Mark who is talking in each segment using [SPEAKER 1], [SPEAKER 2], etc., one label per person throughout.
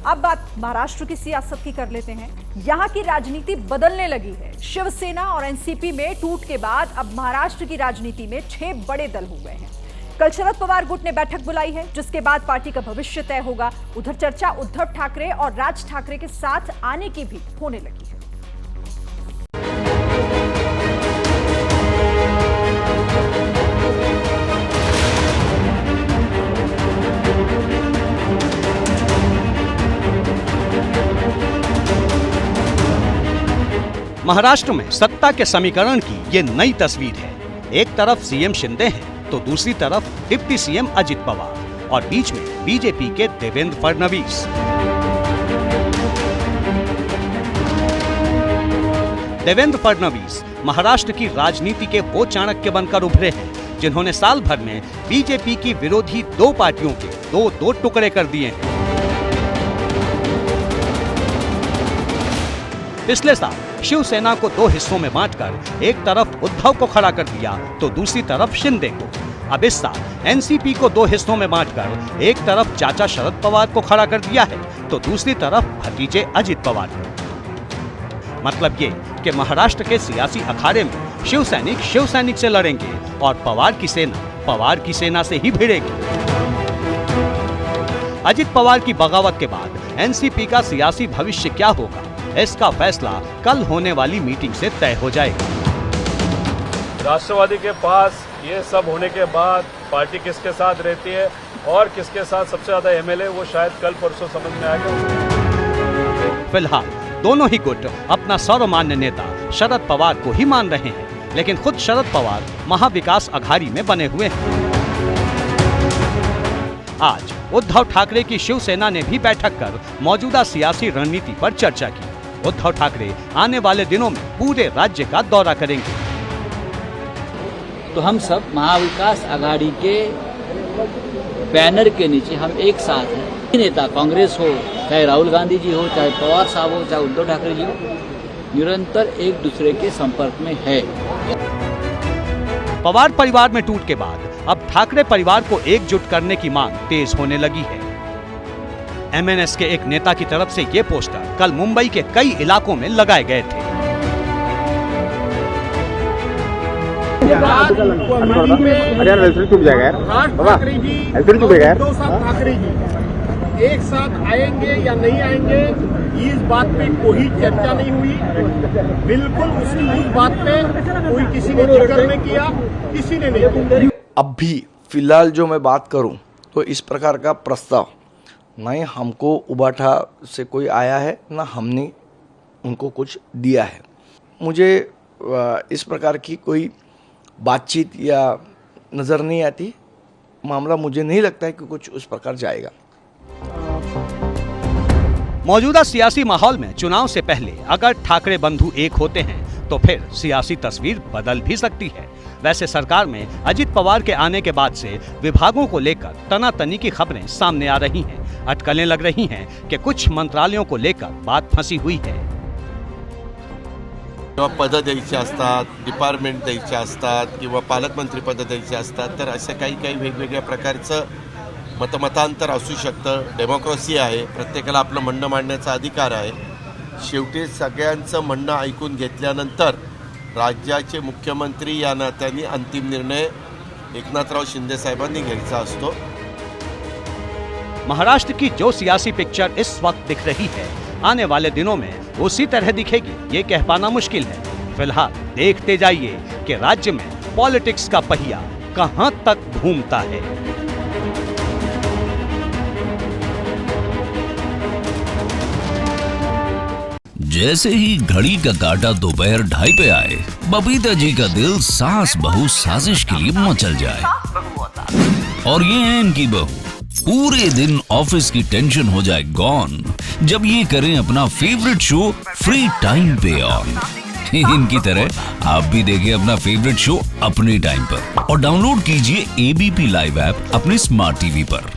[SPEAKER 1] अब बात महाराष्ट्र की सियासत की कर लेते हैं। यहां की राजनीति बदलने लगी है। शिवसेना और एनसीपी में टूट के बाद अब महाराष्ट्र की राजनीति में 6 बड़े दल हो गए हैं। कल शरद पवार गुट ने बैठक बुलाई है, जिसके बाद पार्टी का भविष्य तय होगा। उधर चर्चा उद्धव ठाकरे और राज ठाकरे के साथ आने की भी होने लगी है।
[SPEAKER 2] महाराष्ट्र में सत्ता के समीकरण की ये नई तस्वीर है। एक तरफ सीएम शिंदे हैं, तो दूसरी तरफ डिप्टी सीएम अजित पवार और बीच में बीजेपी के देवेंद्र फडणवीस। देवेंद्र फडणवीस महाराष्ट्र की राजनीति के वो चाणक्य बनकर उभरे हैं, जिन्होंने साल भर में बीजेपी की विरोधी 2 पार्टियों के दो टुकड़े कर दिए हैं। पिछले साल शिवसेना को 2 हिस्सों में बांटकर एक तरफ उद्धव को खड़ा कर दिया, तो दूसरी तरफ शिंदे को। अब इस साल एनसीपी को 2 हिस्सों में बांटकर एक तरफ चाचा शरद पवार को खड़ा कर दिया है, तो दूसरी तरफ भतीजे अजित पवार को। मतलब ये कि महाराष्ट्र के सियासी अखाड़े में शिवसैनिक से लड़ेंगे और पवार की सेना से ही भिड़ेगी। अजित पवार की बगावत के बाद एनसीपी का सियासी भविष्य क्या होगा, इसका फैसला कल होने वाली मीटिंग से तय हो जाएगा।
[SPEAKER 3] राष्ट्रवादी के पास ये सब होने के बाद पार्टी किसके साथ रहती है और किसके साथ सबसे ज्यादा एमएलए, वो शायद कल परसों समझ में आएगा।
[SPEAKER 2] फिलहाल दोनों ही गुट अपना सर्वमान्य नेता शरद पवार को ही मान रहे हैं, लेकिन खुद शरद पवार महाविकास अघाड़ी में बने हुए हैं। आज उद्धव ठाकरे की शिवसेना ने भी बैठक कर मौजूदा सियासी रणनीति पर चर्चा की। उद्धव ठाकरे आने वाले दिनों में पूरे राज्य का दौरा करेंगे।
[SPEAKER 4] तो हम सब महाविकास अघाड़ी के बैनर के नीचे हम एक साथ हैं। नेता कांग्रेस हो, चाहे राहुल गांधी जी हो, चाहे पवार साहब हो, चाहे उद्धव ठाकरे जी हो, निरंतर एक दूसरे के संपर्क में है।
[SPEAKER 2] पवार परिवार में टूट के बाद अब ठाकरे परिवार को एकजुट करने की मांग तेज होने लगी है। एमएनएस के एक नेता की तरफ से ये पोस्टर कल मुंबई के कई इलाकों में लगाए गए थे।
[SPEAKER 5] एक साथ आएंगे या नहीं आएंगे, इस बात पे कोई चर्चा नहीं हुई। बिल्कुल उस बात पे कोई किसी ने जिक्र नहीं किया, किसी ने नहीं।
[SPEAKER 6] अब भी फिलहाल जो मैं बात करूं तो इस प्रकार का प्रस्ताव नहीं हमको उबाठा से कोई आया है, ना हमने उनको कुछ दिया है। मुझे इस प्रकार की कोई बातचीत या नज़र नहीं आती। मामला मुझे नहीं लगता है कि कुछ उस प्रकार जाएगा।
[SPEAKER 2] मौजूदा सियासी माहौल में चुनाव से पहले अगर ठाकरे बंधु एक होते हैं तो फिर सियासी तस्वीर बदल भी सकती है। वैसे सरकार में अजित पवार के आने के बाद से विभागों को लेकर तनातनी की खबरें सामने आ रही हैं। अटकलें लग रही हैं कि कुछ मंत्रालयों को लेकर बात फंसी हुई है।
[SPEAKER 7] पद द्यायची असतात, डिपार्टमेंट द्यायचे असतात किंवा पालकमंत्री पद द्यायचे असतात, तर असे काही वेगवेगळ्या प्रकारचं मतमतांतर असू शकतं। डेमोक्रेसी आहे, प्रत्येकाला आपलं म्हणणं मांडण्याचा अधिकार आहे। शेवटी सगळ्यांचं म्हणणं ऐकून घेतल्यानंतर राज्याचे मुख्यमंत्री या नात्याने अंतिम निर्णय एकनाथराव शिंदे साहेबांनी घ्यायचा असतो।
[SPEAKER 2] महाराष्ट्र की जो सियासी पिक्चर इस वक्त दिख रही है, आने वाले दिनों में उसी तरह दिखेगी, ये कह पाना मुश्किल है। फिलहाल देखते जाइए कि राज्य में पॉलिटिक्स का पहिया कहां तक घूमता है।
[SPEAKER 8] जैसे ही घड़ी का काटा दोपहर 2:30 पे आए, बबीता जी का दिल सास बहू साजिश के लिए मचल जाए। और ये है इनकी बहू, पूरे दिन ऑफिस की टेंशन हो जाए गॉन जब ये करें अपना फेवरेट शो फ्री टाइम पे ऑन। इनकी तरह आप भी देखिए अपना फेवरेट शो अपने टाइम पर और डाउनलोड कीजिए एबीपी लाइव ऐप अपने स्मार्ट टीवी पर।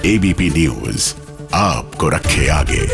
[SPEAKER 9] एबीपी न्यूज आपको रखे आगे।